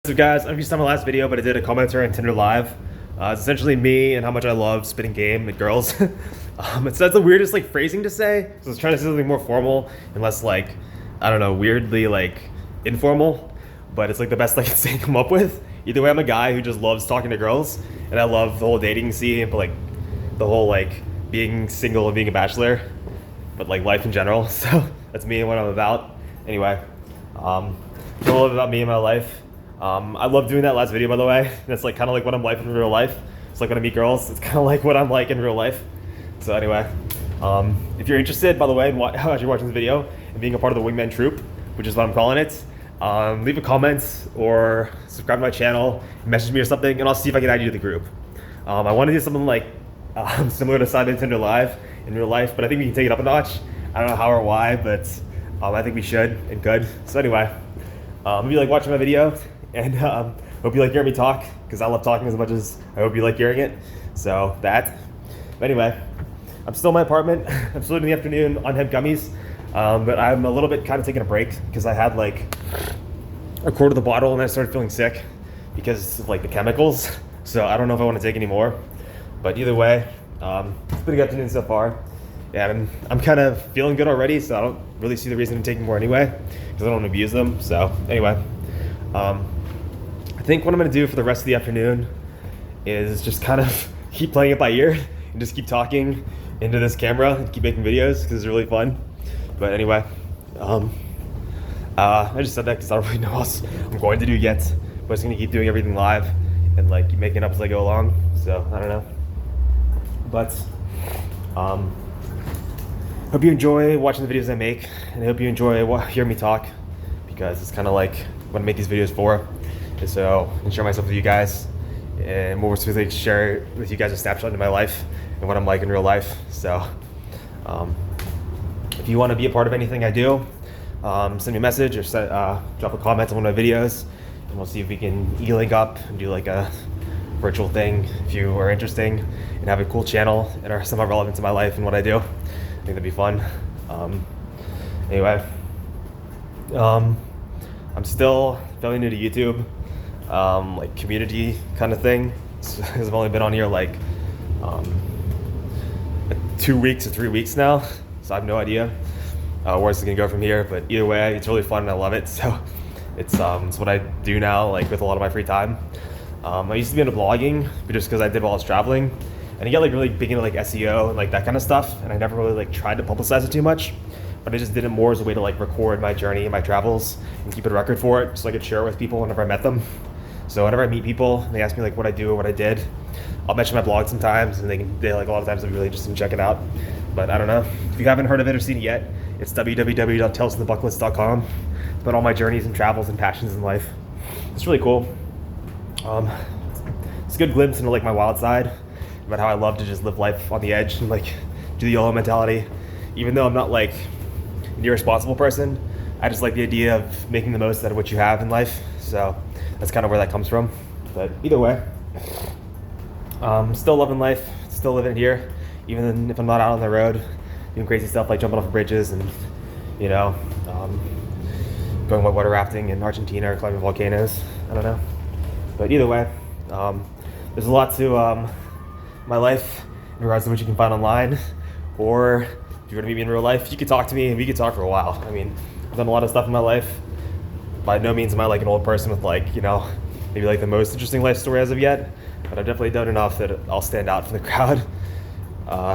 So guys, I don't know if you saw my last video, but I did a commentary on Tinder Live. It's essentially me and how much I love spitting game at girls. That's the weirdest like phrasing to say. So I was trying to say something more formal and less like, I don't know, weirdly like informal. But it's like the best I can come up with. Either way, I'm a guy who just loves talking to girls, and I love the whole dating scene, but like the whole like being single and being a bachelor, but like life in general. So that's me and what I'm about. Anyway, a little bit about me and my life. I love doing that last video, by the way. That's like kind of like what I'm like in real life. It's like when I meet girls, it's kind of like what I'm like in real life. So anyway, if you're interested, by the way, in as you're watching this video and being a part of the Wingman Troop, which is what I'm calling it, leave a comment or subscribe to my channel, message me or something, and I'll see if I can add you to the group. I want to do something like similar to Side Tinder Live in real life, but I think we can take it up a notch. I don't know how or why, but I think we should and could. So anyway, if you like watching my video, and hope you like hearing me talk, because I love talking as much as I hope you like hearing it. So that. But anyway, I'm still in my apartment. I'm still in the afternoon on hemp gummies, but I'm a little bit kind of taking a break because I had like a quarter of the bottle and I started feeling sick because of like the chemicals. So I don't know if I want to take any more. But either way, it's been a good afternoon so far. And I'm kind of feeling good already, so I don't really see the reason to take more anyway, because I don't want to abuse them. So anyway, I think what I'm going to do for the rest of the afternoon is just kind of keep playing it by ear and just keep talking into this camera and keep making videos because it's really fun. But anyway, I just said that because I don't really know what else I'm going to do yet. But I'm just going to keep doing everything live and like keep making it up as I go along. So I don't know. But hope you enjoy watching the videos I make, and I hope you enjoy hearing me talk, because it's kind of like what I make these videos for. And so I can share myself with you guys, and more specifically share with you guys a snapshot into my life and what I'm like in real life. So if you want to be a part of anything I do, send me a message or drop a comment on one of my videos, and we'll see if we can e-link up and do like a virtual thing if you are interested and have a cool channel and are somewhat relevant to my life and what I do. I think that'd be fun. Anyway, I'm still fairly new to YouTube, like community kind of thing, because I've only been on here like 2 weeks or 3 weeks now, so I have no idea where this is gonna go from here. But either way, it's really fun and I love it. So it's what I do now, like with a lot of my free time. I used to be into blogging, but just because I did while I was traveling, and I get like really big into like SEO and like that kind of stuff, and I never really like tried to publicize it too much. But I just did it more as a way to like record my journey and my travels and keep a record for it, so I could share it with people whenever I met them. So whenever I meet people and they ask me like what I do or what I did, I'll mention my blog sometimes, and they like a lot of times they'll be really interested in check it out. But I don't know, if you haven't heard of it or seen it yet, it's www.talesfromthebucketlist.com. It's about all my journeys and travels and passions in life. It's really cool. It's a good glimpse into like my wild side, about how I love to just live life on the edge and like do the YOLO mentality. Even though I'm not like an irresponsible person, I just like the idea of making the most out of what you have in life. So that's kind of where that comes from. But either way, still loving life, still living it here, even if I'm not out on the road doing crazy stuff like jumping off of bridges and, you know, going whitewater rafting in Argentina or climbing volcanoes. I don't know. But either way, there's a lot to my life in regards to what you can find online, or if you're gonna meet me in real life, you could talk to me and we could talk for a while. I mean, I've done a lot of stuff in my life. By no means am I like an old person with like, you know, maybe like the most interesting life story as of yet, but I've definitely done enough that I'll stand out from the crowd.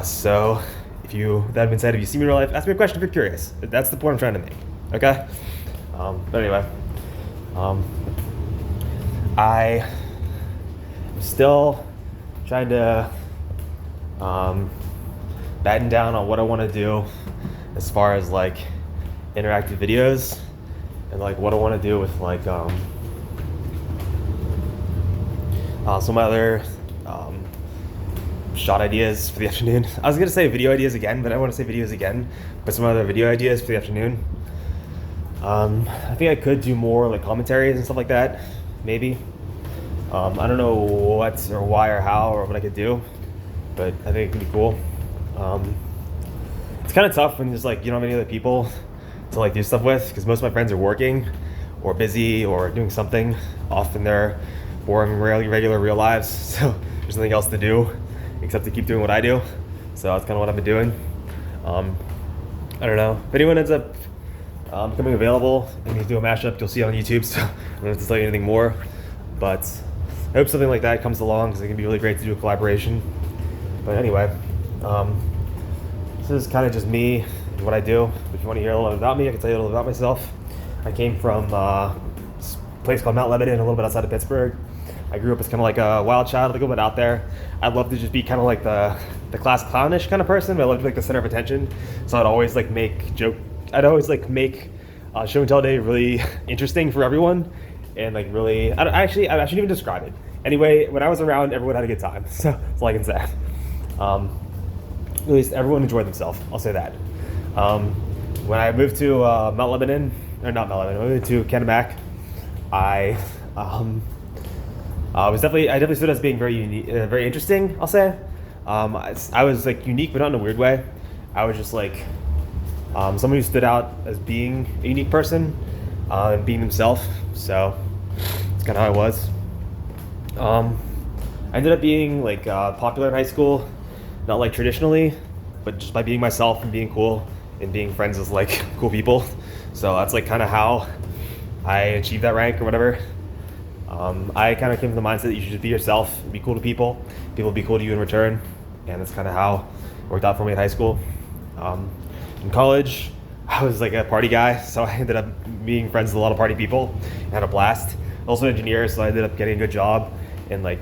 So that being said, if you see me in real life, ask me a question if you're curious. That's the point I'm trying to make, okay? But anyway, I am still trying to batten down on what I want to do as far as like interactive videos and like what I want to do with like some other shot ideas for the afternoon. I was gonna say video ideas again, but I want to say videos again, but some other video ideas for the afternoon. I think I could do more like commentaries and stuff like that, maybe. I don't know what or why or how or what I could do, but I think it could be cool. It's kind of tough when there's like you don't have any other people to like do stuff with, because most of my friends are working or busy or doing something. off in their boring, regular real lives. So there's nothing else to do except to keep doing what I do. So that's kind of what I've been doing. I don't know. If anyone ends up becoming available and you do a mashup, you'll see it on YouTube. So I don't have to tell you anything more. But I hope something like that comes along because it can be really great to do a collaboration. But anyway, this is kind of just me and what I do. If you want to hear a little bit about me, I can tell you a little bit about myself. I came from this place called Mount Lebanon, a little bit outside of Pittsburgh. I grew up as kind of like a wild child, a little bit out there. I'd love to just be kind of like the class clownish kind of person, but I love to be like the center of attention. So I'd always like make show and tell day really interesting for everyone, and like really, I shouldn't even describe it. Anyway, when I was around, everyone had a good time. So that's all I can say. At least everyone enjoyed themselves. I'll say that. When I moved to Mount Lebanon, or not Mount Lebanon, I moved to Kennebec. I definitely stood as being very unique, very interesting. I'll say. I was like unique, but not in a weird way. I was just like someone who stood out as being a unique person and being themselves. So that's kind of how I was. I ended up being like popular in high school. Not like traditionally, but just by being myself and being cool and being friends with like cool people. So that's like kind of how I achieved that rank or whatever. I kind of came to the mindset that you should just be yourself and be cool to people. People will be cool to you in return. And that's kind of how it worked out for me in high school. In college, I was like a party guy. So I ended up being friends with a lot of party people and had a blast. Also an engineer, so I ended up getting a good job and like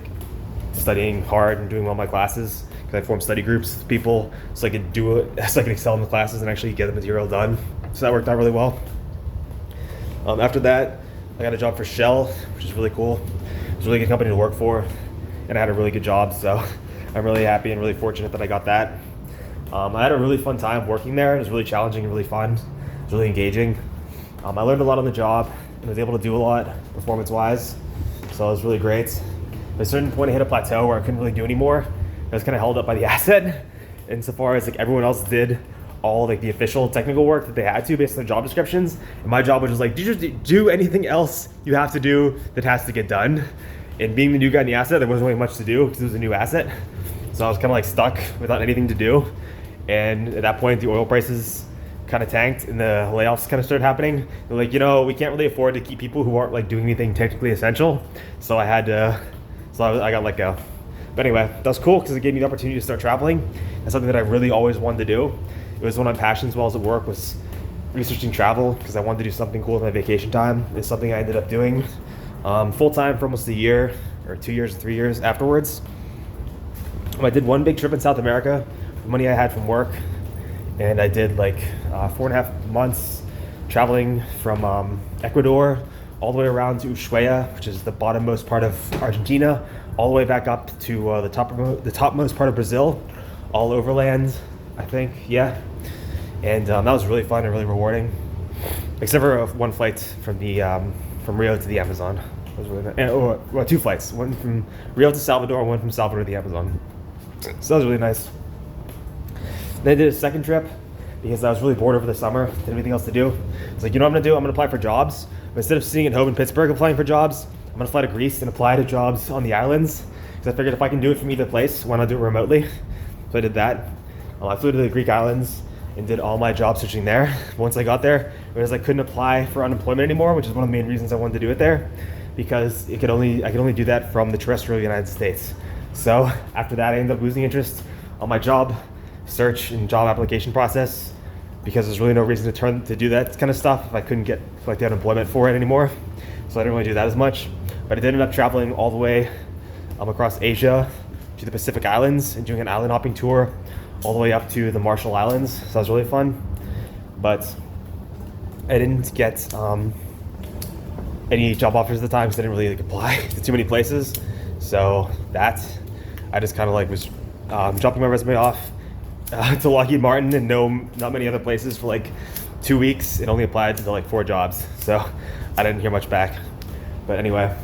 studying hard and doing well in my classes. I formed study groups with people so I could do it, so I could excel in the classes and actually get the material done. So that worked out really well. After that, I got a job for Shell, which is really cool. It was a really good company to work for, and I had a really good job. So I'm really happy and really fortunate that I got that. I had a really fun time working there. It was really challenging and really fun. It was really engaging. I learned a lot on the job and was able to do a lot performance-wise. So it was really great. At a certain point, I hit a plateau where I couldn't really do anymore. I was kind of held up by the asset, insofar as like everyone else did all like the official technical work that they had to based on their job descriptions, and my job was just like, do anything else you have to do that has to get done. And being the new guy in the asset, there wasn't really much to do because it was a new asset, so I was kind of like stuck without anything to do. And at that point, the oil prices kind of tanked and the layoffs kind of started happening. They're like, we can't really afford to keep people who aren't like doing anything technically essential, so I got let go. But anyway, that was cool because it gave me the opportunity to start traveling. That's something that I really always wanted to do. It was one of my passions while I was at work, was researching travel because I wanted to do something cool with my vacation time. It's something I ended up doing full-time for almost a year or 2 years, 3 years afterwards. I did one big trip in South America with money I had from work, and I did like 4.5 months traveling from Ecuador all the way around to Ushuaia, which is the bottommost part of Argentina, all the way back up to the topmost part of Brazil, all overland, I think, yeah. And that was really fun and really rewarding, except for one flight from Rio to the Amazon. It was really nice. Well, 2 flights, one from Rio to Salvador and one from Salvador to the Amazon. So that was really nice. Then I did a second trip because I was really bored over the summer, didn't have anything else to do. I was like, what I'm gonna do? I'm gonna apply for jobs. But instead of sitting at home in Pittsburgh applying for jobs, I'm gonna fly to Greece and apply to jobs on the islands. Because I figured if I can do it from either place, why not do it remotely? So I did that. I flew to the Greek islands and did all my job searching there. Once I got there, I realized I couldn't apply for unemployment anymore, which is one of the main reasons I wanted to do it there, because I could only do that from the terrestrial United States. So after that, I ended up losing interest on my job search and job application process, because there's really no reason to do that kind of stuff if I couldn't get the unemployment for it anymore. So I didn't really do that as much. But I did end up traveling all the way across Asia to the Pacific Islands and doing an island hopping tour all the way up to the Marshall Islands. So that was really fun. But I didn't get any job offers at the time because I didn't really apply to too many places. So that, I just kind of was dropping my resume off to Lockheed Martin and not many other places for 2 weeks, and only applied to 4 jobs. So I didn't hear much back. But anyway,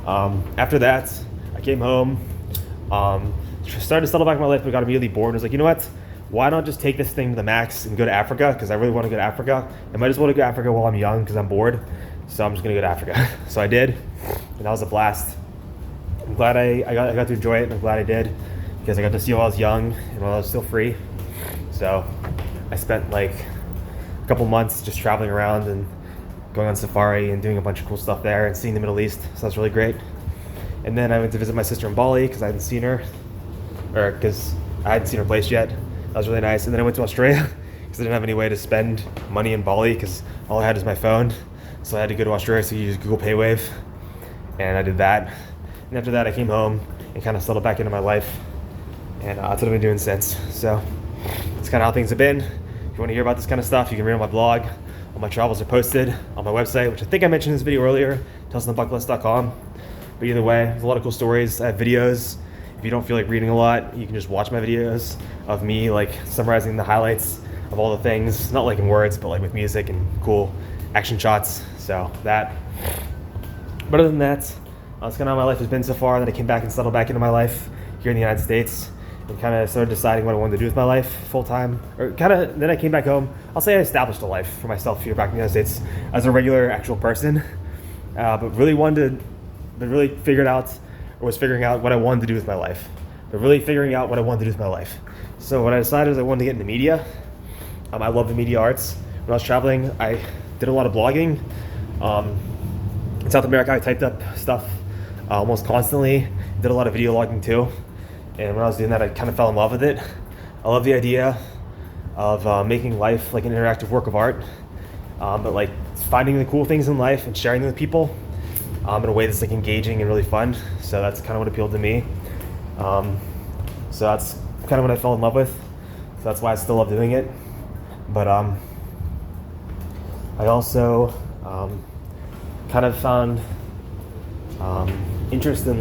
after that, I came home, started to settle back in my life, but got immediately bored and was like, you know what? Why not just take this thing to the max and go to Africa? Because I really want to go to Africa. I might as well go to Africa while I'm young because I'm bored. So I'm just going to go to Africa. So I did. and that was a blast. I'm glad I got to enjoy it, and I'm glad I did, because I got to see while I was young and while I was still free. So I spent like a couple months just traveling around and going on safari and doing a bunch of cool stuff there and seeing the Middle East. So that's really great. And then I went to visit my sister in Bali because I hadn't seen her, or because I hadn't seen her place yet. That was really nice. And then I went to Australia because I didn't have any way to spend money in Bali because all I had was my phone. So I had to go to Australia to use Google PayWave, and I did that. And after that, I came home and kind of settled back into my life, and that's what I've been doing since. So it's kind of how things have been. If you want to hear about this kind of stuff, you can read on my blog. All my travels are posted on my website, which I think I mentioned in this video earlier, talesonthebucketlist.com. But either way, there's a lot of cool stories. I have videos. If you don't feel like reading a lot, you can just watch my videos of me like summarizing the highlights of all the things, not like in words, but like with music and cool action shots. So that. But other than that, that's kind of how my life has been so far. Then I came back and settled back into my life here in the United States and kind of started deciding what I wanted to do with my life full time. Or kind of, then I came back home. I'll say I established a life for myself here back in the United States as a regular actual person. But really figuring out what I wanted to do with my life. So what I decided is I wanted to get into media. I love the media arts. When I was traveling, I did a lot of blogging. In South America, I typed up stuff almost constantly. Did a lot of video logging too. And when I was doing that, I kind of fell in love with it. I love the idea of making life like an interactive work of art, but like finding the cool things in life and sharing them with people in a way that's like engaging and really fun. So that's kind of what appealed to me. So that's kind of what I fell in love with. So that's why I still love doing it. But I also kind of found interest in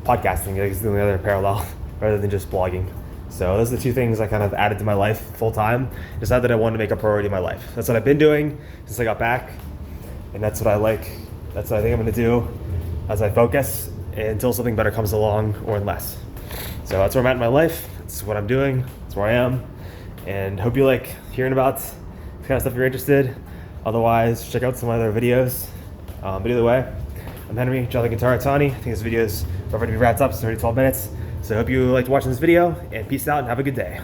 podcasting is the only other parallel rather than just blogging. So those are the two things I kind of added to my life full time. Decided that I wanted to make a priority in my life. That's what I've been doing since I got back, and that's what I like. That's what I think I'm going to do as I focus until something better comes along, or unless. So that's where I'm at in my life. That's what I'm doing. That's where I am, and hope you like hearing about this kind of stuff if you're interested. Otherwise, check out some other videos. But either way, I'm Henry, Jonathan Gitaratani. I think this video is ready to be wrapped up. It's already 12 minutes. So I hope you liked watching this video, and peace out and have a good day.